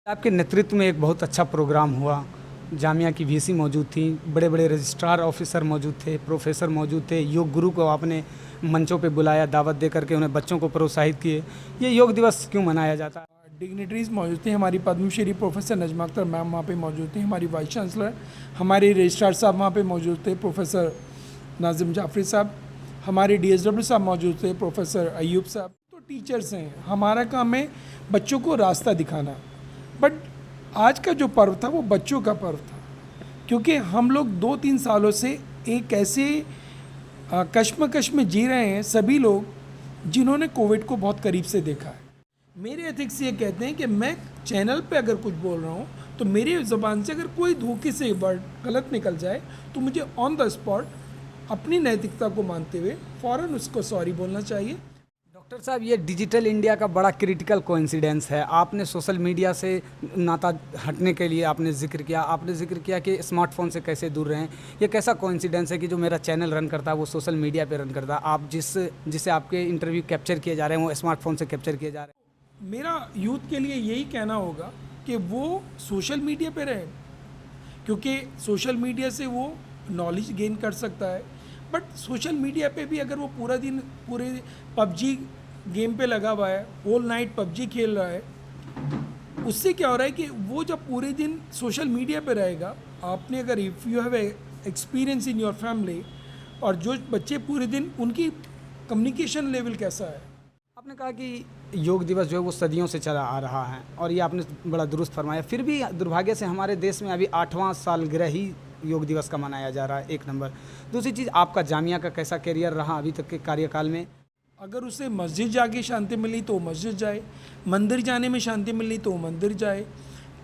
आपके नेतृत्व में एक बहुत अच्छा प्रोग्राम हुआ। जामिया की वीसी मौजूद थी, बड़े बड़े रजिस्ट्रार ऑफिसर मौजूद थे, प्रोफेसर मौजूद थे। योग गुरु को आपने मंचों पे बुलाया, दावत दे करके उन्हें बच्चों को प्रोत्साहित किए। ये योग दिवस क्यों मनाया जाता है? डिग्निटरीज़ मौजूद थी। हमारी पद्मश्री प्रोफेसर नजमा अख्तर मैम वहाँ पे मौजूद थी। हमारी वाइस चांसलर, हमारे रजिस्ट्रार साहब वहाँ पे मौजूद थे, प्रोफेसर नाजिम जाफरी साहब। हमारे DSW साहब मौजूद थे, प्रोफेसर अयूब साहब। तो टीचर्स हैं, हमारा काम है बच्चों को रास्ता दिखाना। बट आज का जो पर्व था वो बच्चों का पर्व था, क्योंकि हम लोग 2-3 सालों से एक ऐसे कश्मकश में जी रहे हैं सभी लोग जिन्होंने कोविड को बहुत करीब से देखा है। मेरे एथिक्स ये कहते हैं कि मैं चैनल पे अगर कुछ बोल रहा हूँ तो मेरी ज़बान से अगर कोई धोखे से वर्ड गलत निकल जाए तो मुझे ऑन द स्पॉट अपनी नैतिकता को मानते हुए फ़ौरन उसको सॉरी बोलना चाहिए। डॉक्टर साहब, ये डिजिटल इंडिया का बड़ा क्रिटिकल कोइंसिडेंस है। आपने सोशल मीडिया से नाता हटने के लिए आपने जिक्र किया कि स्मार्टफोन से कैसे दूर रहें। ये कैसा कोइंसिडेंस है कि जो मेरा चैनल रन करता है वो सोशल मीडिया पे रन करता है, आप जिससे आपके इंटरव्यू कैप्चर किए जा रहे हैं वो स्मार्टफोन से कैप्चर किए जा रहे हैं। मेरा यूथ के लिए यही कहना होगा कि वो सोशल मीडिया पे रहे, क्योंकि सोशल मीडिया से वो नॉलेज गेन कर सकता है। बट सोशल मीडिया पे भी अगर वो पूरा दिन पूरे पबजी गेम पे लगा हुआ है, होल नाइट पबजी खेल रहा है, उससे क्या हो रहा है कि वो जब पूरे दिन सोशल मीडिया पे रहेगा, आपने अगर if you have experience in your family, और जो बच्चे पूरे दिन उनकी कम्युनिकेशन लेवल कैसा है। आपने कहा कि योग दिवस जो है वो सदियों से चला आ रहा है और ये आपने बड़ा दुरुस्त फरमाया। फिर भी दुर्भाग्य से हमारे देश में अभी 8वां सालगिरह ही योग दिवस का मनाया जा रहा है, एक नंबर। दूसरी चीज़, आपका जामिया का कैसा करियर रहा अभी तक के कार्यकाल में? अगर उसे मस्जिद जाके शांति मिली तो मस्जिद जाए, मंदिर जाने में शांति मिली तो मंदिर जाए,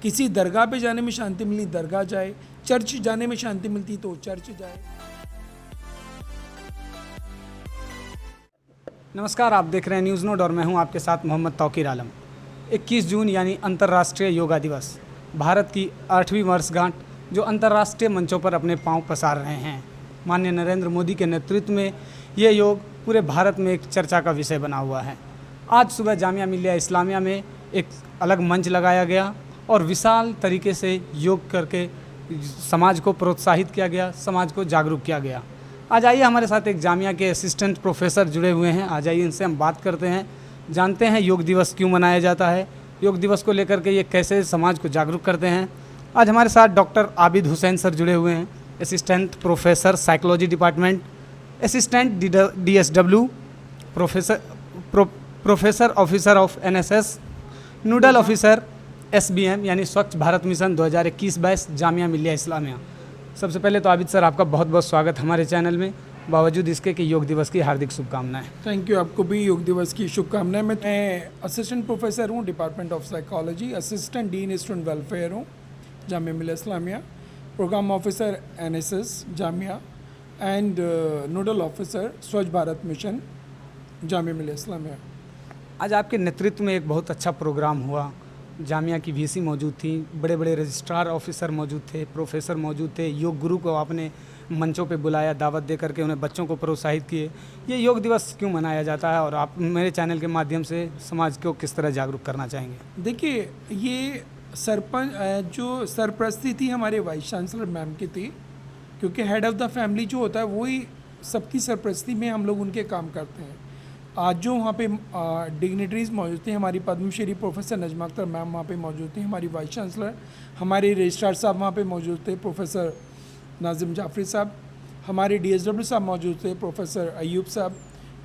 किसी दरगाह पे जाने में शांति मिली दरगाह जाए, चर्च जाने में शांति मिलती तो चर्च जाए। नमस्कार, आप देख रहे हैं न्यूज़ नोड और मैं हूं आपके साथ मोहम्मद तौकीर आलम। 21 जून यानी अंतर्राष्ट्रीय योगा दिवस, भारत की 8वीं वर्षगांठ जो अंतर्राष्ट्रीय मंचों पर अपने पांव पसार रहे हैं। माननीय नरेंद्र मोदी के नेतृत्व में ये योग पूरे भारत में एक चर्चा का विषय बना हुआ है। आज सुबह जामिया मिल्लिया इस्लामिया में एक अलग मंच लगाया गया और विशाल तरीके से योग करके समाज को प्रोत्साहित किया गया, समाज को जागरूक किया गया। आज आइए, हमारे साथ एक जामिया के असिस्टेंट प्रोफेसर जुड़े हुए हैं। आ जाइए, इनसे हम बात करते हैं, जानते हैं योग दिवस क्यों मनाया जाता है, योग दिवस को लेकर के ये कैसे समाज को जागरूक करते हैं। आज हमारे साथ डॉक्टर आबिद हुसैन सर जुड़े हुए हैं, assistant professor psychology department, assistant DSW, professor officer of NSS, nodal officer SBM यानी स्वच्छ भारत मिशन 2021-22 जामिया मिल्लिया इस्लामिया। सबसे पहले तो आबिद सर, आपका बहुत बहुत स्वागत हमारे चैनल में, बावजूद इसके कि योग दिवस की हार्दिक शुभकामनाएं। थैंक यू, आपको भी योग दिवस की शुभकामनाएं। मैं असिस्टेंट प्रोफेसर हूँ department of psychology, assistant dean student welfare हूँ Jamia Millia Islamia, programme officer NSS Jamia and nodal officer Swachh Bharat mission Jamia Millia Islamia. आज आपके नेतृत्व में एक बहुत अच्छा प्रोग्राम हुआ। जामिया की वीसी मौजूद थी, बड़े बड़े रजिस्ट्रार ऑफिसर मौजूद थे, प्रोफेसर मौजूद थे। योग गुरु को आपने मंचों पे बुलाया, दावत दे करके उन्हें बच्चों को प्रोत्साहित किए। ये योग दिवस क्यों मनाया जाता है और आप मेरे चैनल के माध्यम से समाज को किस तरह जागरूक करना चाहेंगे? देखिए, ये जो सरपरस्ती थी हमारे वाइस चांसलर मैम की थी, क्योंकि हेड ऑफ़ द फैमिली जो होता है वही सबकी सरपरस्ती में हम लोग उनके काम करते हैं। आज जो वहाँ पे डिग्निटरीज़ मौजूद थी, हमारी पद्मश्री प्रोफेसर नजमा अख्तर मैम वहाँ पे मौजूद थी, हमारी वाइस चांसलर, हमारे रजिस्ट्रार साहब वहाँ पे मौजूद थे, प्रोफेसर नाजिम जाफरी साहब, हमारे DSW साहब मौजूद थे, प्रोफेसर अयूब साहब,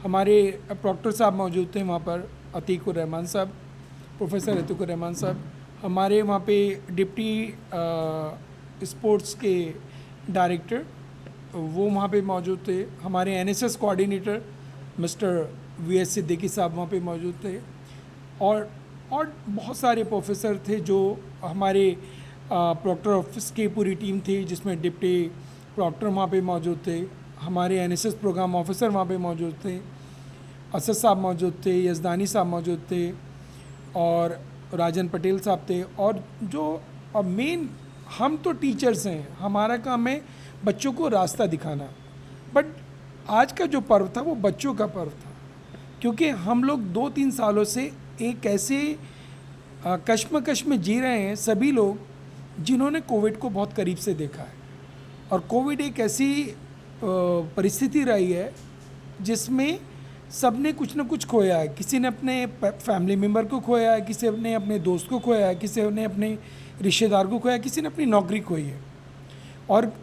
हमारे प्रॉक्टर साहब मौजूद थे वहाँ पर, अतीकुर रहमान साहब, प्रोफेसर अतीकुर रहमान साहब, हमारे वहाँ पे डिप्टी स्पोर्ट्स के डायरेक्टर वो वहाँ पे मौजूद थे, हमारे NSS coordinator mister VS Siddiqui साहब वहाँ पे मौजूद थे, और बहुत सारे प्रोफेसर थे जो हमारे प्रॉक्टर ऑफिस की पूरी टीम थी, जिसमें डिप्टी प्रॉक्टर वहाँ पे मौजूद थे, हमारे NSS प्रोग्राम ऑफिसर वहाँ पे मौजूद थे, असद साहब मौजूद थे, यजदानी साहब मौजूद थे, और राजन पटेल साहब थे। और जो मेन, हम तो टीचर्स हैं, हमारा काम है बच्चों को रास्ता दिखाना। बट आज का जो पर्व था वो बच्चों का पर्व था, क्योंकि हम लोग 2-3 सालों से एक ऐसे कश्मकश में जी रहे हैं सभी लोग जिन्होंने कोविड को बहुत करीब से देखा है। और कोविड एक ऐसी परिस्थिति रही है जिसमें सब ने कुछ ना कुछ खोया है। किसी ने अपने फैमिली मेम्बर को खोया है, किसी ने अपने दोस्त को खोया है, किसी ने अपने रिश्तेदार को खोया है, किसी ने अपनी नौकरी खोई है। और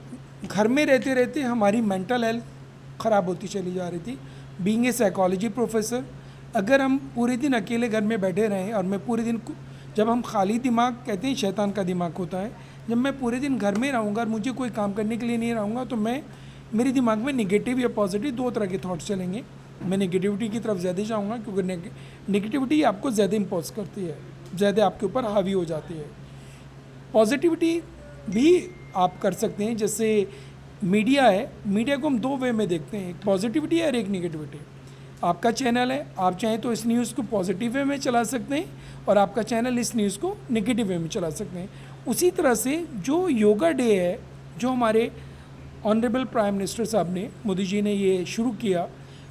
घर में रहते रहते हमारी मेंटल हेल्थ ख़राब होती चली जा रही थी। बीइंग ए साइकोलॉजी प्रोफेसर, अगर हम पूरे दिन अकेले घर में बैठे रहें और मैं पूरे दिन, जब हम खाली दिमाग, कहते हैं शैतान का दिमाग होता है, जब मैं पूरे दिन घर में रहूँगा और मुझे कोई काम करने के लिए नहीं रहूँगा तो मेरे दिमाग में नेगेटिव या पॉजिटिव दो तरह के थॉट्स चलेंगे। मैं नेगेटिविटी की तरफ ज़्यादा जाऊँगा क्योंकि नेगेटिविटी आपको ज़्यादा इम्पोज करती है, ज़्यादा आपके ऊपर हावी हो जाती है। पॉजिटिविटी भी आप कर सकते हैं, जैसे मीडिया है, मीडिया को हम दो वे में देखते हैं, एक पॉजिटिविटी है और एक नेगेटिविटी। आपका चैनल है, आप चाहें तो इस न्यूज़ को पॉजिटिव वे में चला सकते हैं और आपका चैनल इस न्यूज़ को नेगेटिव वे में चला सकते हैं। उसी तरह से जो योगा डे है, जो हमारे ऑनरेबल प्राइम मिनिस्टर साहब ने, मोदी जी ने ये शुरू किया,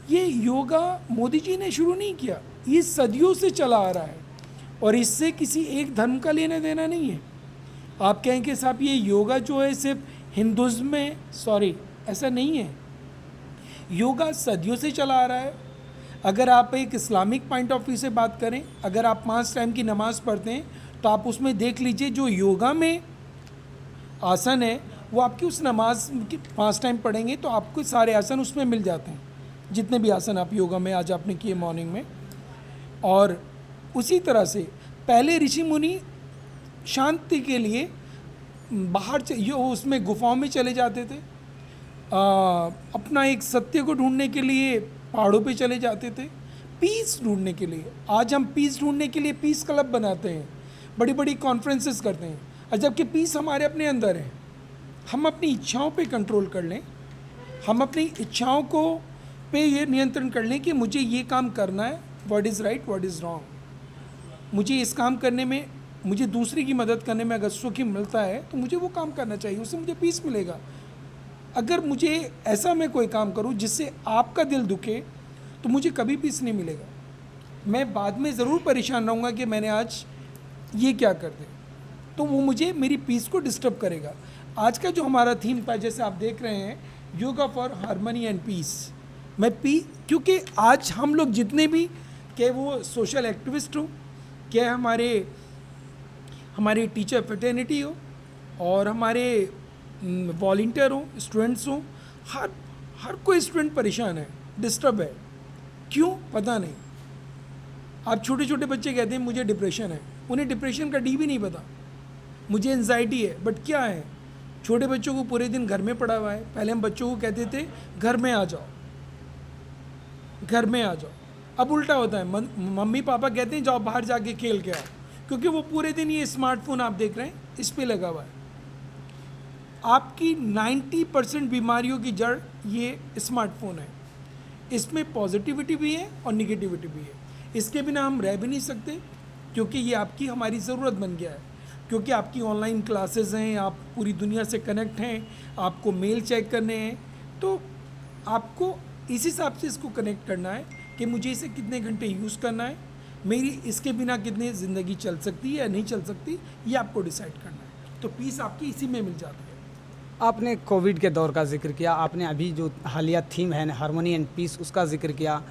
ये योगा मोदी जी ने शुरू नहीं किया, ये सदियों से चला आ रहा है और इससे किसी एक धर्म का लेना देना नहीं है। आप कहें कि साहब ये योगा जो है सिर्फ हिंदुज़्म में, सॉरी, ऐसा नहीं है। योगा सदियों से चला आ रहा है। अगर आप एक इस्लामिक पॉइंट ऑफ व्यू से बात करें, अगर आप 5 टाइम की नमाज़ पढ़ते हैं तो आप उसमें देख लीजिए जो योगा में आसन है वो आपकी उस नमाज की 5 टाइम पढ़ेंगे तो आपको सारे आसन उसमें मिल जाते हैं, जितने भी आसन आप योगा में आज आपने किए मॉर्निंग में। और उसी तरह से पहले ऋषि मुनि शांति के लिए बाहर उसमें गुफाओं में चले जाते थे, अपना एक सत्य को ढूंढने के लिए पहाड़ों पे चले जाते थे, पीस ढूंढने के लिए। आज हम पीस ढूंढने के लिए पीस क्लब बनाते हैं, बड़ी बड़ी कॉन्फ्रेंसेस करते हैं, और जबकि पीस हमारे अपने अंदर है। हम अपनी इच्छाओं पे कंट्रोल कर लें, हम अपनी इच्छाओं को पे ये नियंत्रण कर लें कि मुझे ये काम करना है, what is right what is wrong. मुझे इस काम करने में, मुझे दूसरे की मदद करने में अगर सुख मिलता है तो मुझे वो काम करना चाहिए, उससे मुझे पीस मिलेगा। अगर मुझे ऐसा मैं कोई काम करूं जिससे आपका दिल दुखे तो मुझे कभी पीस नहीं मिलेगा। मैं बाद में ज़रूर परेशान रहूँगा कि मैंने आज ये क्या कर दिया, तो वो मुझे मेरी पीस को डिस्टर्ब करेगा। आज का जो हमारा थीम था, जैसे आप देख रहे हैं, yoga for harmony and peace. क्योंकि आज हम लोग जितने भी, क्या वो सोशल एक्टिविस्ट हो, क्या हमारे टीचर फ्रेटर्निटी हो और हमारे वॉलंटियर हो, स्टूडेंट्स हो, हर कोई स्टूडेंट परेशान है, डिस्टर्ब है। क्यों पता नहीं। आप छोटे छोटे बच्चे कहते हैं मुझे डिप्रेशन है, उन्हें डिप्रेशन का डी भी नहीं पता। मुझे एंजाइटी है, बट क्या है? छोटे बच्चों को पूरे दिन घर में पड़ा हुआ है। पहले हम बच्चों को कहते थे घर में आ जाओ, घर में आ जाओ। अब उल्टा होता है, मम्मी पापा कहते हैं जाओ बाहर जाके खेल के आओ, क्योंकि वो पूरे दिन ये स्मार्टफोन आप देख रहे हैं, इस पे लगा हुआ है। आपकी 90% बीमारियों की जड़ ये स्मार्टफोन है। इसमें पॉजिटिविटी भी है और निगेटिविटी भी है। इसके बिना हम रह भी नहीं सकते, क्योंकि ये आपकी हमारी ज़रूरत बन गया है। क्योंकि आपकी ऑनलाइन क्लासेस हैं, आप पूरी दुनिया से कनेक्ट हैं, आपको मेल चेक करने हैं, तो आपको इस हिसाब से इसको कनेक्ट करना है कि मुझे इसे कितने घंटे यूज़ करना है, मेरी इसके बिना कितनी ज़िंदगी चल सकती है या नहीं चल सकती, ये आपको डिसाइड करना है। तो पीस आपकी इसी में मिल जाती है। आपने कोविड के दौर का जिक्र किया, आपने अभी जो हालिया थीम है हार्मनी एंड पीस, उसका जिक्र किया।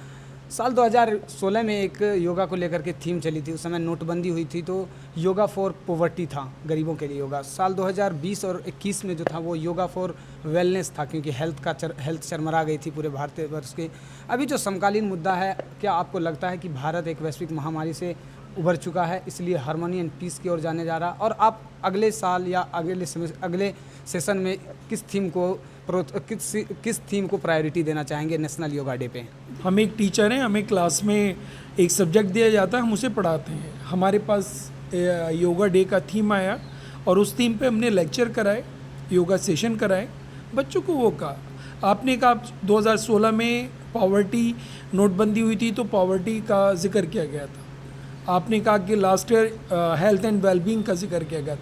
साल 2016 में एक योगा को लेकर के थीम चली थी, उस समय नोटबंदी हुई थी, तो योगा फॉर पॉवर्टी था, गरीबों के लिए योगा। साल 2020 और 21 में जो था वो योगा फॉर वेलनेस था, क्योंकि हेल्थ चरमरा गई थी पूरे भारतवर्ष के। अभी जो समकालीन मुद्दा है, क्या आपको लगता है कि भारत एक वैश्विक महामारी से उभर चुका है, इसलिए हार्मनी एंड पीस की ओर जाने जा रहा, और आप अगले साल या अगले सेशन में किस थीम को प्रायोरिटी देना चाहेंगे नेशनल योगा डे पे? हम एक टीचर हैं, हमें क्लास में एक सब्जेक्ट दिया जाता है, हम उसे पढ़ाते हैं। हमारे पास योगा डे का थीम आया और उस थीम पे हमने लेक्चर कराए, योगा सेशन कराए, बच्चों को वो कहा। आपने कहा 2016 में पॉवर्टी नोटबंदी हुई थी तो पॉवर्टी का जिक्र किया गया था। आपने कहा कि last year health and wellbeing का जिक्र किया गया था।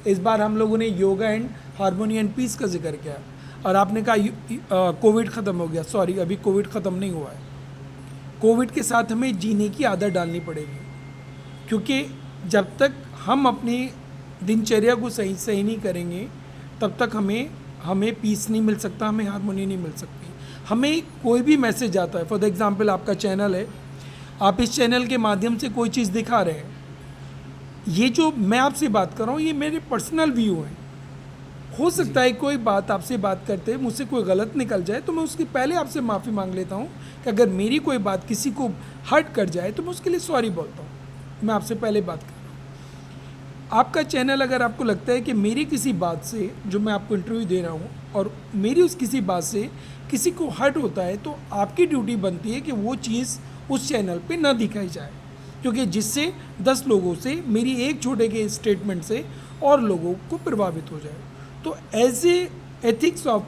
इस बार हम लोगों ने yoga and harmony and peace का जिक्र किया। और आपने कहा कोविड ख़त्म हो गया। सॉरी, अभी कोविड ख़त्म नहीं हुआ है। कोविड के साथ हमें जीने की आदत डालनी पड़ेगी, क्योंकि जब तक हम अपनी दिनचर्या को सही नहीं करेंगे तब तक हमें पीस नहीं मिल सकता, हमें हारमोनी नहीं मिल सकती। हमें कोई भी मैसेज आता है, फॉर द एग्जांपल आपका चैनल है, आप इस चैनल के माध्यम से कोई चीज़ दिखा रहे हैं, ये जो मैं आपसे बात कर रहा हूँ ये मेरे पर्सनल व्यू हैं। हो सकता है कोई बात आपसे बात करते मुझसे कोई गलत निकल जाए तो मैं उसके पहले आपसे माफ़ी मांग लेता हूँ कि अगर मेरी कोई बात किसी को हर्ट कर जाए तो मैं उसके लिए सॉरी बोलता हूँ। मैं आपसे पहले बात कर रहा हूँ। आपका चैनल अगर आपको लगता है कि मेरी किसी बात से, जो मैं आपको इंटरव्यू दे रहा हूँ, और मेरी उस किसी बात से किसी को हर्ट होता है तो आपकी ड्यूटी बनती है कि वो चीज़ उस चैनल पे ना दिखाई जाए, क्योंकि जिससे 10 लोगों से, मेरी एक छोटे के स्टेटमेंट से और लोगों को प्रभावित हो जाए। तो as a ethics of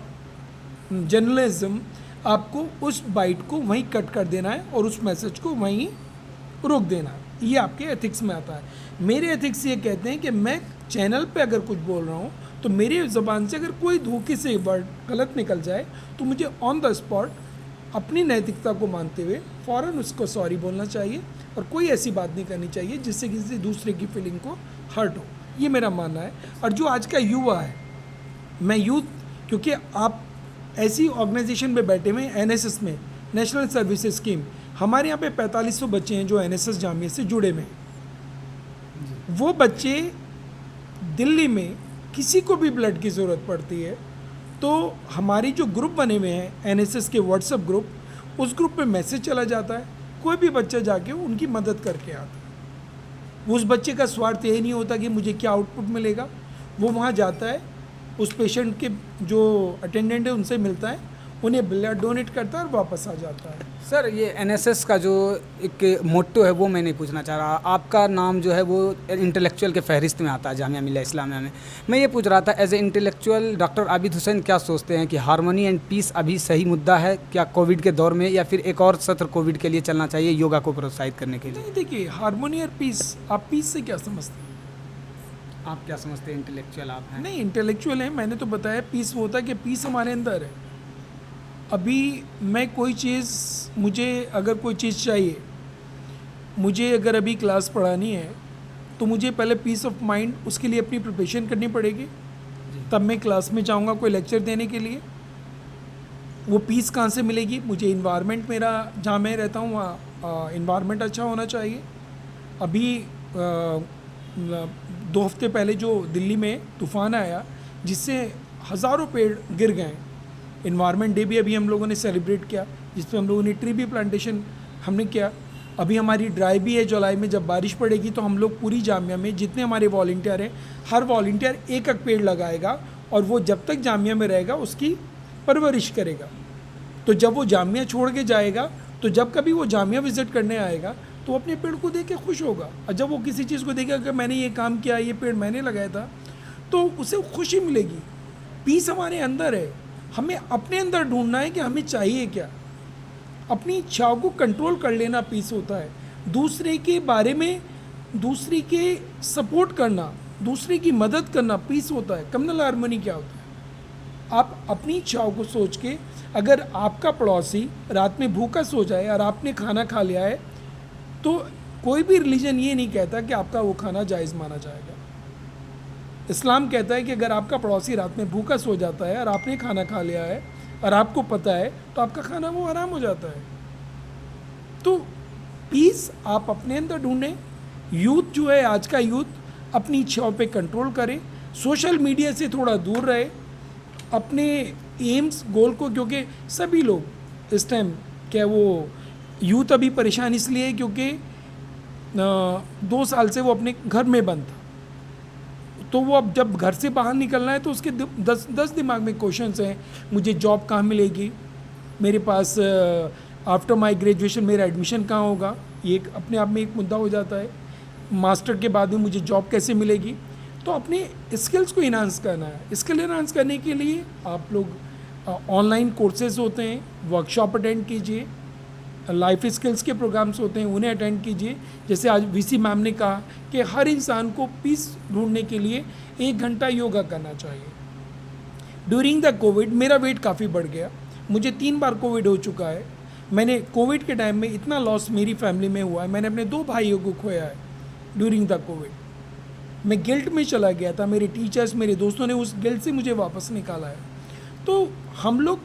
journalism आपको उस बाइट को वहीं कट कर देना है और उस मैसेज को वहीं रोक देना है। ये आपके एथिक्स में आता है। मेरे एथिक्स ये कहते हैं कि मैं चैनल पे अगर कुछ बोल रहा हूँ तो मेरी ज़बान से अगर कोई धोखे से वर्ड गलत निकल जाए तो मुझे ऑन द स्पॉट अपनी नैतिकता को मानते हुए फ़ौरन उसको सॉरी बोलना चाहिए और कोई ऐसी बात नहीं करनी चाहिए जिससे किसी दूसरे की फीलिंग को हर्ट हो। ये मेरा मानना है। और जो आज का युवा है, मैं यूथ, क्योंकि आप ऐसी ऑर्गेनाइजेशन में बैठे हुए हैं, एनएसएस में, नेशनल सर्विसेज स्कीम, हमारे यहाँ पे 4500 बच्चे हैं जो एनएसएस जामिया से जुड़े हुए हैं। वो बच्चे दिल्ली में किसी को भी ब्लड की ज़रूरत पड़ती है तो हमारी जो ग्रुप बने हुए हैं एनएसएस के व्हाट्सएप ग्रुप, उस ग्रुप पे मैसेज चला जाता है, कोई भी बच्चा जाके उनकी मदद करके आता है। उस बच्चे का स्वार्थ यही नहीं होता कि मुझे क्या आउटपुट मिलेगा, वो वहाँ जाता है, उस पेशेंट के जो अटेंडेंट है उनसे मिलता है, उन्हें ब्लड डोनेट करता है और वापस आ जाता है। सर, ये एनएसएस का जो एक मोट्टो है वो मैं नहीं पूछना चाह रहा। आपका नाम जो है वो इंटेलेक्चुअल के फहरिस्त में आता है जामिया मिल्लिया इस्लामिया में। मैं ये पूछ रहा था, as a intellectual doctor Abid Hussain क्या सोचते हैं कि हारमोनी एंड पीस अभी सही मुद्दा है क्या कोविड के दौर में, या फिर एक और सत्र कोविड के लिए चलना चाहिए योगा को प्रोत्साहित करने के लिए? नहीं, देखिए, हारमोनी और पीस, आप पीस से क्या समझते हैं? आप क्या समझते हैं? इंटेलेक्चुअल आप हैं। नहीं, इंटेलेक्चुअल है, मैंने तो बताया पीस वो होता है कि पीस हमारे अंदर है। अभी मैं कोई चीज़, मुझे अगर कोई चीज़ चाहिए, मुझे अगर अभी क्लास पढ़ानी है तो मुझे पहले पीस ऑफ माइंड, उसके लिए अपनी प्रिपरेशन करनी पड़ेगी, तब मैं क्लास में जाऊंगा कोई लेक्चर देने के लिए। वो पीस कहाँ से मिलेगी? मुझे इन्वायरमेंट, मेरा जहाँ मैं रहता हूँ वहाँ इन्वायरमेंट अच्छा होना चाहिए। अभी 2 हफ्ते पहले जो दिल्ली में तूफ़ान आया जिससे हज़ारों पेड़ गिर गए, इन्वायरमेंट डे भी अभी हम लोगों ने सेलिब्रेट किया, जिस पे हम लोगों ने ट्री भी प्लांटेशन हमने किया। अभी हमारी ड्राइव भी है, जुलाई में जब बारिश पड़ेगी तो हम लोग पूरी जामिया में जितने हमारे वॉलंटियर हैं, हर वॉलंटियर एक पेड़ लगाएगा और वो जब तक जामिया में रहेगा उसकी परवरिश करेगा। तो जब वो जामिया छोड़ के जाएगा, तो जब कभी वो जामिया विज़िट करने आएगा तो अपने पेड़ को देख के खुश होगा। और जब वो किसी चीज़ को देखेगा कि मैंने ये काम किया, ये पेड़ मैंने लगाया था, तो उसे खुशी मिलेगी। पीस हमारे अंदर है, हमें अपने अंदर ढूंढना है कि हमें चाहिए क्या। अपनी इच्छाओं को कंट्रोल कर लेना पीस होता है। दूसरे के बारे में, दूसरे के सपोर्ट करना, दूसरे की मदद करना पीस होता है। कम्युनल हार्मनी क्या होता है? आप अपनी इच्छाओं को सोच के, अगर आपका पड़ोसी रात में भूखा सो जाए और आपने खाना खा लिया है, तो कोई भी रिलीजन ये नहीं कहता कि आपका वो खाना जायज़ माना जाएगा। इस्लाम कहता है कि अगर आपका पड़ोसी रात में भूखा सो जाता है और आपने खाना खा लिया है और आपको पता है, तो आपका खाना वो हराम हो जाता है। तो पीस आप अपने अंदर ढूंढें। यूथ जो है, आज का यूथ अपनी इच्छाओं पे कंट्रोल करे, सोशल मीडिया से थोड़ा दूर रहे, अपने एम्स गोल को, क्योंकि सभी लोग इस टाइम, क्या वो यूथ अभी परेशान इसलिए है क्योंकि 2 साल से वो अपने घर में बंद था। तो वो अब जब घर से बाहर निकलना है तो उसके 10 दिमाग में क्वेश्चंस हैं। मुझे जॉब कहाँ मिलेगी, मेरे पास आफ्टर माय ग्रेजुएशन मेरा एडमिशन कहाँ होगा, ये एक अपने आप में एक मुद्दा हो जाता है। मास्टर के बाद में मुझे जॉब कैसे मिलेगी। तो अपने स्किल्स को इन्हांस करना है। स्किल इन्हांस करने के लिए आप लोग ऑनलाइन कोर्सेज होते हैं, वर्कशॉप अटेंड कीजिए, लाइफ स्किल्स के प्रोग्राम्स होते हैं, उन्हें अटेंड कीजिए। जैसे आज वीसी मैम ने कहा कि हर इंसान को पीस ढूंढने के लिए 1 घंटा योगा करना चाहिए। ड्यूरिंग द कोविड मेरा वेट काफ़ी बढ़ गया, मुझे 3 बार कोविड हो चुका है। मैंने कोविड के टाइम में इतना लॉस मेरी फैमिली में हुआ है, मैंने अपने 2 भाइयों को खोया है। During the Covid. मैं गिल्ट में चला गया था, मेरे टीचर्स, मेरे दोस्तों ने उस गिल्ट से मुझे वापस निकाला है। तो हम लोग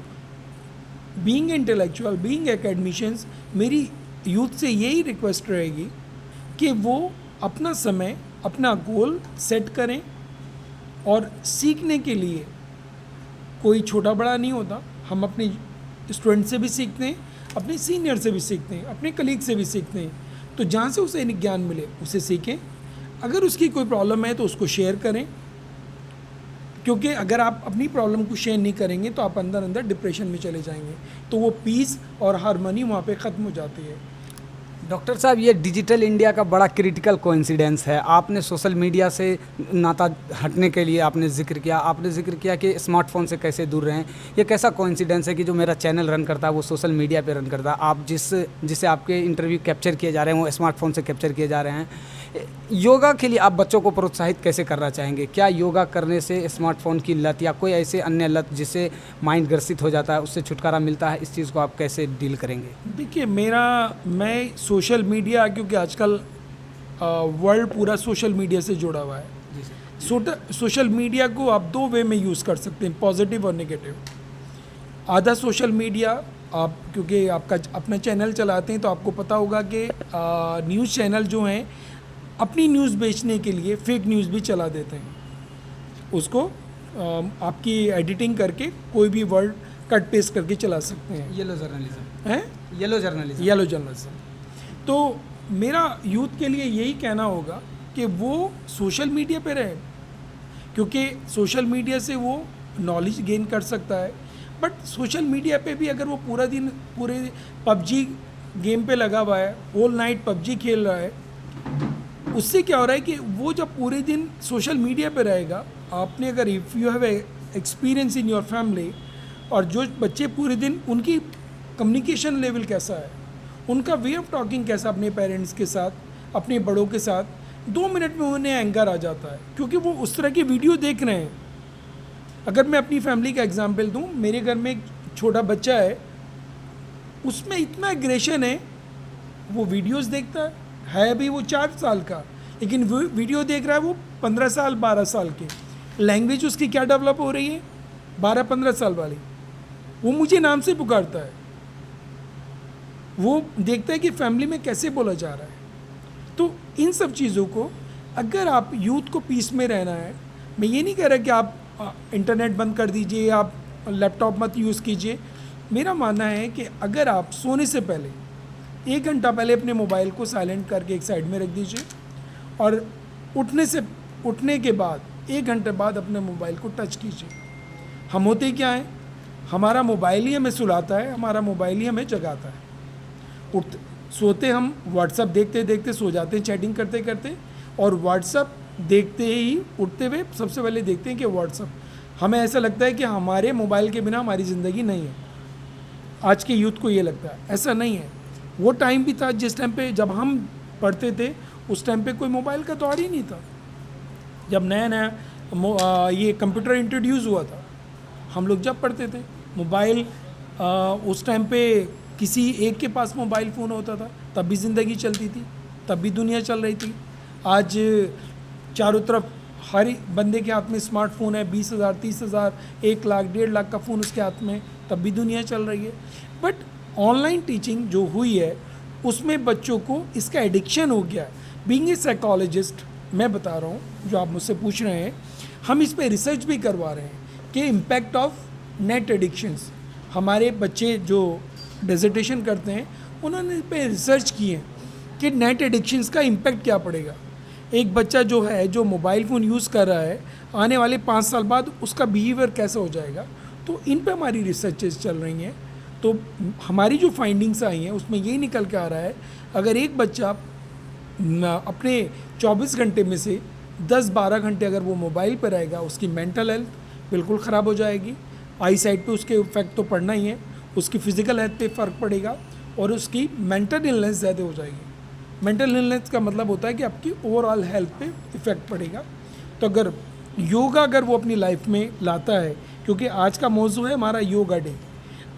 बीइंग इंटेलेक्चुअल, बीइंग एकेडमिशियंस, मेरी यूथ से यही रिक्वेस्ट रहेगी कि वो अपना समय, अपना गोल सेट करें और सीखने के लिए कोई छोटा बड़ा नहीं होता। हम अपने स्टूडेंट से भी सीखते हैं, अपने सीनियर से भी सीखते हैं, अपने कलीग से भी सीखते हैं। तो जहाँ से उसे ज्ञान मिले उसे सीखें। अगर उसकी कोई प्रॉब्लम है तो उसको शेयर करें, क्योंकि अगर आप अपनी प्रॉब्लम को शेयर नहीं करेंगे तो आप अंदर अंदर डिप्रेशन में चले जाएंगे। तो वो पीस और हारमोनी वहाँ पे ख़त्म हो जाती है। डॉक्टर साहब, ये डिजिटल इंडिया का बड़ा क्रिटिकल कोइंसिडेंस है। आपने सोशल मीडिया से नाता हटने के लिए आपने जिक्र किया कि स्मार्टफोन से कैसे दूर रहें। ये कैसा कोइंसिडेंस है कि जो मेरा चैनल रन करता है वो सोशल मीडिया पे रन करता है। आप जिसे आपके इंटरव्यू कैप्चर किए जा रहे हैं वो स्मार्टफोन से कैप्चर किए जा रहे हैं। योगा के लिए आप बच्चों को प्रोत्साहित कैसे करना चाहेंगे? क्या योगा करने से स्मार्टफोन की लत या कोई ऐसे अन्य लत जिससे माइंड ग्रसित हो जाता है उससे छुटकारा मिलता है, इस चीज़ को आप कैसे डील करेंगे? देखिए, मैं सोशल मीडिया, क्योंकि आजकल वर्ल्ड पूरा सोशल मीडिया से जुड़ा हुआ है। सोशल मीडिया को आप दो वे में यूज़ कर सकते हैं, पॉजिटिव और नेगेटिव। आधा सोशल मीडिया आप, क्योंकि आपका अपना चैनल चलाते हैं तो आपको पता होगा कि न्यूज़ चैनल जो हैं अपनी न्यूज़ बेचने के लिए फेक न्यूज़ भी चला देते हैं। उसको आपकी एडिटिंग करके कोई भी वर्ड कट पेस्ट करके चला सकते हैं। येलो जर्नलिज्म हैं येलो जर्नलिज्म। तो मेरा यूथ के लिए यही कहना होगा कि वो सोशल मीडिया पे रहे, क्योंकि सोशल मीडिया से वो नॉलेज गेन कर सकता है। बट सोशल मीडिया पे भी अगर वो पूरा दिन पूरे पबजी गेम पे लगा हुआ है, होल नाइट पबजी खेल रहा है, उससे क्या हो रहा है कि वो जब पूरे दिन सोशल मीडिया पे रहेगा, आपने अगर if you have experience in your family, और जो बच्चे पूरे दिन, उनकी कम्युनिकेशन लेवल कैसा है, उनका वे ऑफ टॉकिंग कैसा अपने पेरेंट्स के साथ, अपने बड़ों के साथ, 2 मिनट में उन्हें एंगर आ जाता है, क्योंकि वो उस तरह की वीडियो देख रहे हैं। अगर मैं अपनी फैमिली का एग्जांपल दूं, मेरे घर में एक छोटा बच्चा है, उसमें इतना एग्रेशन है, वो वीडियोस देखता है अभी वो 4 साल का, लेकिन वो वीडियो देख रहा है वो 15 साल 12 साल के। लैंग्वेज उसकी क्या डेवलप हो रही है, 12-15 साल वाली। वो मुझे नाम से पुकारता है, वो देखता है कि फैमिली में कैसे बोला जा रहा है। तो इन सब चीज़ों को, अगर आप यूथ को पीस में रहना है, मैं ये नहीं कह रहा कि आप इंटरनेट बंद कर दीजिए, आप लैपटॉप मत यूज़ कीजिए। मेरा मानना है कि अगर आप सोने से पहले 1 घंटा पहले अपने मोबाइल को साइलेंट करके एक साइड में रख दीजिए, और उठने के बाद 1 घंटे बाद अपने मोबाइल को टच कीजिए। हम होते क्या हैं, हमारा मोबाइल ही हमें सुलाता है, हमारा मोबाइल ही हमें जगाता है। सोते हम व्हाट्सअप देखते देखते सो जाते हैं, चैटिंग करते करते, और व्हाट्सअप देखते ही उठते हुए सबसे पहले देखते हैं कि व्हाट्सअप, हमें ऐसा लगता है कि हमारे मोबाइल के बिना हमारी ज़िंदगी नहीं है। आज के यूथ को ये लगता है, ऐसा नहीं है। वो टाइम भी था जिस टाइम पे जब हम पढ़ते थे, उस टाइम पे कोई मोबाइल का दौर ही नहीं था। जब नया नया ये कंप्यूटर इंट्रोड्यूस हुआ था, हम लोग जब पढ़ते थे, मोबाइल उस टाइम पे किसी एक के पास मोबाइल फ़ोन होता था, तब भी ज़िंदगी चलती थी, तब भी दुनिया चल रही थी। आज चारों तरफ हर बंदे के हाथ में स्मार्टफोन है, 20,000, 30,000, 1 लाख, 1.5 लाख का फ़ोन उसके हाथ में, तब भी दुनिया चल रही है। बट ऑनलाइन टीचिंग जो हुई है, उसमें बच्चों को इसका एडिक्शन हो गया है। बीइंग ए साइकोलॉजिस्ट, मैं बता रहा हूँ, जो आप मुझसे पूछ रहे हैं, हम इस पे रिसर्च भी करवा रहे हैं कि इम्पैक्ट ऑफ नेट एडिक्शंस। हमारे बच्चे जो डिसर्टेशन करते हैं, उन्होंने इस पे रिसर्च की है कि नेट एडिक्शंस का इम्पैक्ट क्या पड़ेगा। एक बच्चा जो है, जो मोबाइल फ़ोन यूज़ कर रहा है, आने वाले 5 साल बाद उसका बिहेवियर कैसा हो जाएगा। तो इन पे हमारी रिसर्चेस चल रही हैं। तो हमारी जो फाइंडिंग्स आई हैं, उसमें यही निकल के आ रहा है, अगर एक बच्चा अपने 24 घंटे में से 10-12 घंटे अगर वो मोबाइल पर रहेगा, उसकी मेंटल हेल्थ बिल्कुल ख़राब हो जाएगी। आई साइट पे उसके इफेक्ट तो पड़ना ही है, उसकी फ़िज़िकल हेल्थ पे फ़र्क पड़ेगा, और उसकी मेंटल इलनेस ज़्यादा हो जाएगी। मेंटल इलनेस का मतलब होता है कि आपकी ओवरऑल हेल्थ पे इफ़ेक्ट पड़ेगा। तो अगर योगा वो अपनी लाइफ में लाता है, क्योंकि आज का मौजू है हमारा योगा डे,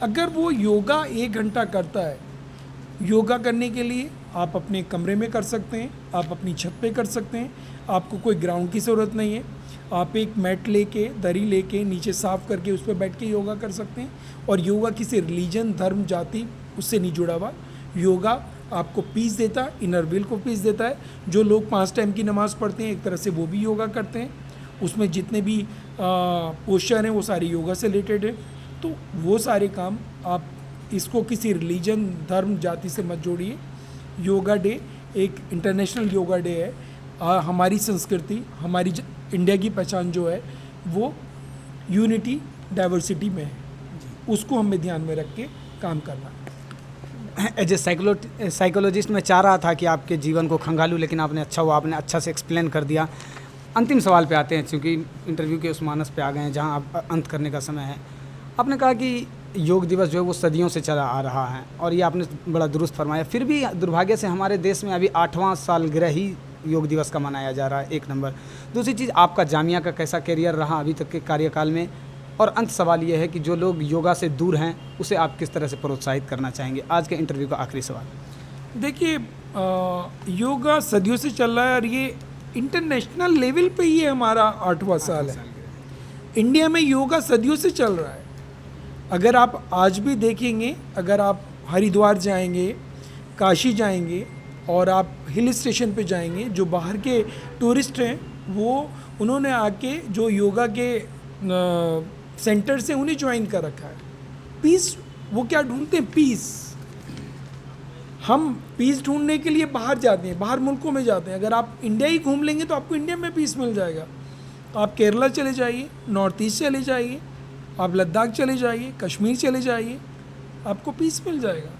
अगर वो योगा 1 घंटा करता है, योगा करने के लिए आप अपने कमरे में कर सकते हैं, आप अपनी छत पे कर सकते हैं, आपको कोई ग्राउंड की ज़रूरत नहीं है। आप एक मैट लेके, दरी लेके, नीचे साफ़ करके उस पर बैठ के योगा कर सकते हैं। और योगा किसी रिलीजन, धर्म, जाति उससे नहीं जुड़ा हुआ। योगा आपको पीस देता है, इनर व्हील को पीस देता है। जो लोग 5 टाइम की नमाज़ पढ़ते हैं, एक तरह से वो भी योगा करते हैं। उसमें जितने भी पोस्चर हैं वो सारे योगा से रिलेटेड है। तो वो सारे काम आप इसको किसी रिलीजन, धर्म, जाति से मत जोड़िए। योगा डे एक इंटरनेशनल योगा डे है। हमारी संस्कृति, हमारी इंडिया की पहचान जो है वो यूनिटी डाइवर्सिटी में है, उसको हमें ध्यान में रख के काम करना है। एज ए साइकोलॉजिस्ट मैं चाह रहा था कि आपके जीवन को खंगालूं, लेकिन आपने अच्छा से एक्सप्लेन कर दिया। अंतिम सवाल पे आते हैं, क्योंकि इंटरव्यू के उस मानस पे आ गए हैं जहां आप अंत करने का समय है। आपने कहा कि योग दिवस जो है वो सदियों से चला आ रहा है, और ये आपने बड़ा दुरुस्त फरमाया। फिर भी दुर्भाग्य से हमारे देश में अभी 8वां सालगिरह ही योग दिवस का मनाया जा रहा है, 1 नंबर। दूसरी चीज़, आपका जामिया का कैसा करियर रहा अभी तक के कार्यकाल में? और अंत सवाल ये है कि जो लोग योगा से दूर हैं उसे आप किस तरह से प्रोत्साहित करना चाहेंगे? आज के इंटरव्यू का आखिरी सवाल। देखिए, योगा सदियों से चल रहा है और ये इंटरनेशनल लेवल पे ही हमारा 8वां साल है। इंडिया में योगा सदियों से चल रहा है। अगर आप आज भी देखेंगे, अगर आप हरिद्वार जाएंगे, काशी जाएंगे और आप हिल स्टेशन पे जाएंगे, जो बाहर के टूरिस्ट हैं वो उन्होंने आके जो योगा के सेंटर से उन्हें ज्वाइन कर रखा है। पीस, वो क्या ढूंढते हैं? पीस। हम पीस ढूंढने के लिए बाहर जाते हैं, बाहर मुल्कों में जाते हैं। अगर आप इंडिया ही घूम लेंगे तो आपको इंडिया में पीस मिल जाएगा। आप केरला चले जाइए, नॉर्थ ईस्ट चले जाइए, आप लद्दाख चले जाइए, कश्मीर चले जाइए, आपको पीस मिल जाएगा।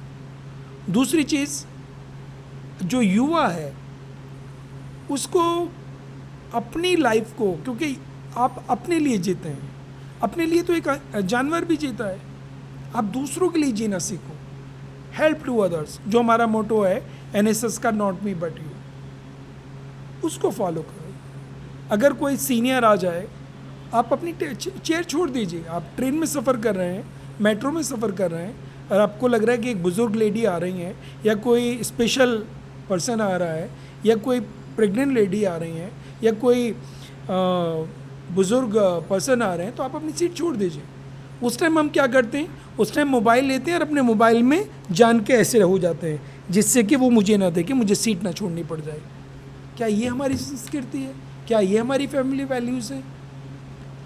दूसरी चीज़, जो युवा है उसको अपनी लाइफ को, क्योंकि आप अपने लिए जीते हैं, अपने लिए तो एक जानवर भी जीता है, आप दूसरों के लिए जीना सीखो। हेल्प टू अदर्स, जो हमारा मोटो है NSS का, नॉट मी बट यू, उसको फॉलो करो। अगर कोई सीनियर आ जाए, आप अपनी चेयर छोड़ दीजिए। आप ट्रेन में सफ़र कर रहे हैं, मेट्रो में सफ़र कर रहे हैं, और आपको लग रहा है कि एक बुज़ुर्ग लेडी आ रही हैं, या कोई स्पेशल पर्सन आ रहा है, या कोई प्रेग्नेंट लेडी आ रही हैं, या कोई बुज़ुर्ग पर्सन आ रहे हैं, तो आप अपनी सीट छोड़ दीजिए। उस टाइम हम क्या करते हैं? उस टाइम मोबाइल लेते हैं और अपने मोबाइल में जान के ऐसे हो जाते हैं, जिससे कि वो मुझे ना देखे, मुझे सीट ना छोड़नी पड़ जाए। क्या ये हमारी संस्कृति है? क्या ये हमारी फैमिली वैल्यूज़ है?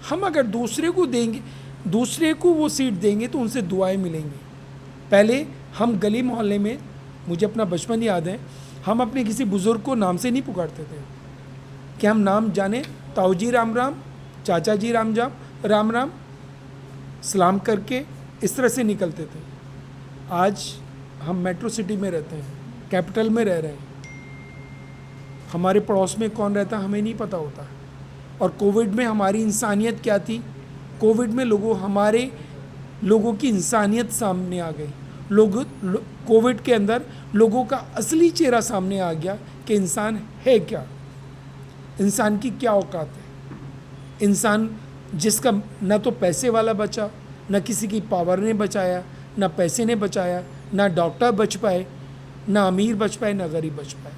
हम अगर दूसरे को देंगे, दूसरे को वो सीट देंगे तो उनसे दुआएं मिलेंगी। पहले हम गली मोहल्ले में, मुझे अपना बचपन याद है, हम अपने किसी बुज़ुर्ग को नाम से नहीं पुकारते थे कि हम नाम जाने, ताऊ जी राम राम, चाचा जी राम राम राम, सलाम करके इस तरह से निकलते थे। आज हम मेट्रो सिटी में रहते हैं, कैपिटल में रह रहे हैं, हमारे पड़ोस में कौन रहता है हमें नहीं पता होता। और कोविड में हमारी इंसानियत क्या थी? कोविड में हमारे लोगों की इंसानियत सामने आ गई। कोविड के अंदर लोगों का असली चेहरा सामने आ गया कि इंसान है क्या, इंसान की क्या औकात है। इंसान जिसका न तो पैसे वाला बचा, न किसी की पावर ने बचाया, न पैसे ने बचाया, ना डॉक्टर बच पाए, ना अमीर बच पाए, ना गरीब बच पाए।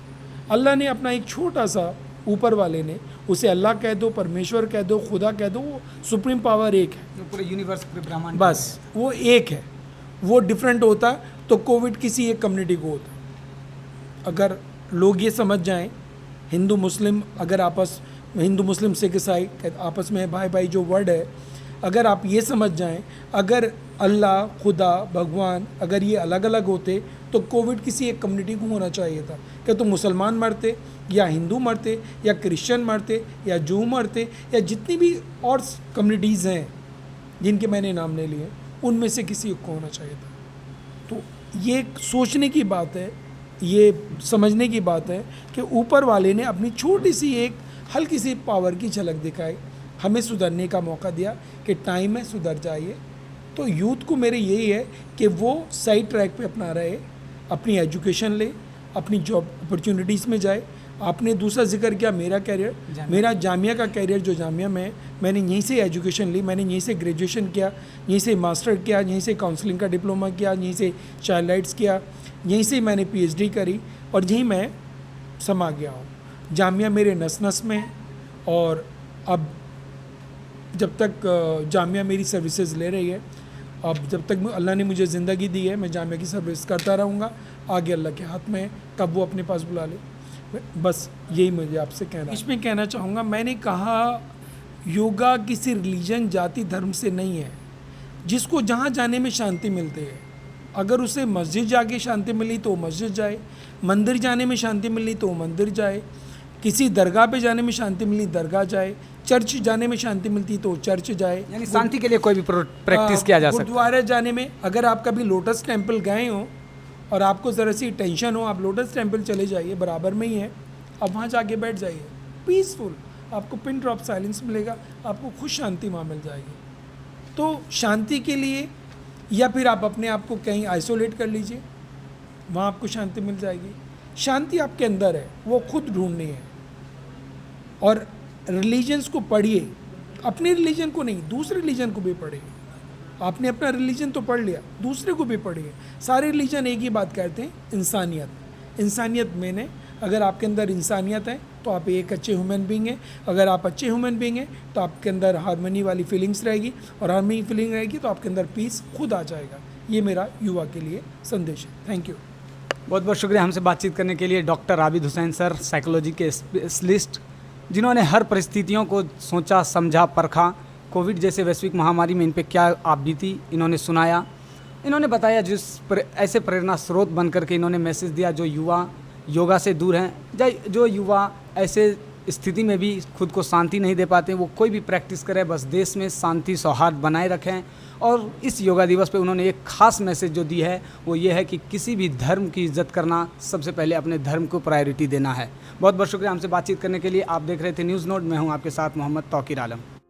अल्लाह ने अपना एक छोटा सा, ऊपर वाले ने, उसे अल्लाह कह दो, परमेश्वर कह दो, खुदा कह दो, वो सुप्रीम पावर एक है, जो पूरे यूनिवर्स, पूरे ब्रह्मांड, बस वो एक है। वो डिफरेंट होता तो कोविड किसी एक कम्युनिटी को होता। अगर लोग ये समझ जाएं, हिंदू मुस्लिम, अगर आपस में, हिंदू मुस्लिम सिख ईसाई आपस में भाई भाई जो वर्ड है, अगर आप ये समझ जाएं, अगर अल्लाह, खुदा, भगवान अगर ये अलग अलग होते तो कोविड किसी एक कम्युनिटी को होना चाहिए था। क्या तो मुसलमान मरते, या हिंदू मरते, या क्रिश्चियन मरते, या जू मरते, या जितनी भी और कम्युनिटीज़ हैं जिनके मैंने नाम ले लिए, उनमें से किसी एक को होना चाहिए था। तो ये सोचने की बात है, ये समझने की बात है कि ऊपर वाले ने अपनी छोटी सी एक हल्की सी पावर की झलक दिखाई, हमें सुधरने का मौका दिया कि टाइम है, सुधर जाइए। तो यूथ को मेरे यही है कि वो सही ट्रैक पे अपना रहे, अपनी एजुकेशन ले, अपनी जॉब अपॉर्चुनिटीज़ में जाए, आपने दूसरा जिक्र किया मेरा कैरियर, मेरा जामिया का कैरियर जो जामिया में मैंने यहीं से एजुकेशन ली, मैंने यहीं से ग्रेजुएशन किया, यहीं से मास्टर किया, यहीं से काउंसलिंग का डिप्लोमा किया, यहीं से चाइल्ड राइट्स किया, यहीं से मैंने पीएचडी करी और यहीं मैं समा गया हूँ। जामिया मेरे नस नस में है और अब जब तक जामिया मेरी सर्विसेज ले रही है, अब जब तक अल्लाह ने मुझे ज़िंदगी दी है मैं जामिया की सर्विस करता रहूँगा। आगे अल्लाह के हाथ में है, कब वो अपने पास बुला ले, बस यही मुझे आपसे कहना है। इसमें कहना चाहूँगा, मैंने कहा योगा किसी रिलीजन जाति धर्म से नहीं है। जिसको जहाँ जाने में शांति मिलती है, अगर उसे मस्जिद जाके शांति मिली तो मस्जिद जाए, मंदिर जाने में शांति मिली तो मंदिर जाए, किसी दरगाह पे जाने में शांति मिली दरगाह जाए, चर्च जाने में शांति मिलती तो चर्च जाए। यानी शांति के लिए कोई भी प्रैक्टिस किया जा सकता है। गुरुद्वारे जाने में, अगर आप कभी लोटस टेम्पल गए हो और आपको ज़रा सी टेंशन हो, आप लोटस टेम्पल चले जाइए, बराबर में ही है, आप वहाँ जाके बैठ जाइए, पीसफुल, आपको पिन ड्रॉप साइलेंस मिलेगा, आपको खुद शांति वहाँ मिल जाएगी। तो शांति के लिए या फिर आप अपने आप को कहीं आइसोलेट कर लीजिए, वहाँ आपको शांति मिल जाएगी। शांति आपके अंदर है, वो खुद ढूंढनी है। और रिलीजन्स को पढ़िए, अपने रिलीजन को नहीं, दूसरे रिलीजन को भी पढ़िए। आपने अपना रिलीजन तो पढ़ लिया, दूसरे को भी पढ़िए। सारे रिलीजन एक ही बात कहते हैं, इंसानियत। इंसानियत मैंने, अगर आपके अंदर इंसानियत है तो आप एक अच्छे ह्यूमन बीइंग हैं। अगर आप अच्छे ह्यूमन बीइंग हैं तो आपके अंदर हार्मनी वाली फीलिंग्स रहेगी, और हार्मनी फीलिंग रहेगी तो आपके अंदर पीस खुद आ जाएगा। ये मेरा युवा के लिए संदेश है। Thank you. बहुत बहुत शुक्रिया हमसे बातचीत करने के लिए doctor Abid Hussain sir, psychology के स्पेशलिस्ट, जिन्होंने हर परिस्थितियों को सोचा, समझा, परखा। कोविड जैसे वैश्विक महामारी में इन पे क्या आप बीती इन्होंने सुनाया, इन्होंने बताया, ऐसे प्रेरणा स्रोत बन करके इन्होंने मैसेज दिया जो युवा योगा से दूर हैं, जो युवा ऐसे स्थिति में भी खुद को शांति नहीं दे पाते, वो कोई भी प्रैक्टिस करें, बस देश में शांति सौहार्द बनाए रखें। और इस योगा दिवस पे उन्होंने एक ख़ास मैसेज जो दी है वो ये है कि किसी भी धर्म की इज्जत करना, सबसे पहले अपने धर्म को प्रायोरिटी देना है। बहुत बहुत शुक्रिया हमसे बातचीत करने के लिए। आप देख रहे थे न्यूज़ नोट, मैं हूँ आपके साथ मोहम्मद तौकीर आलम।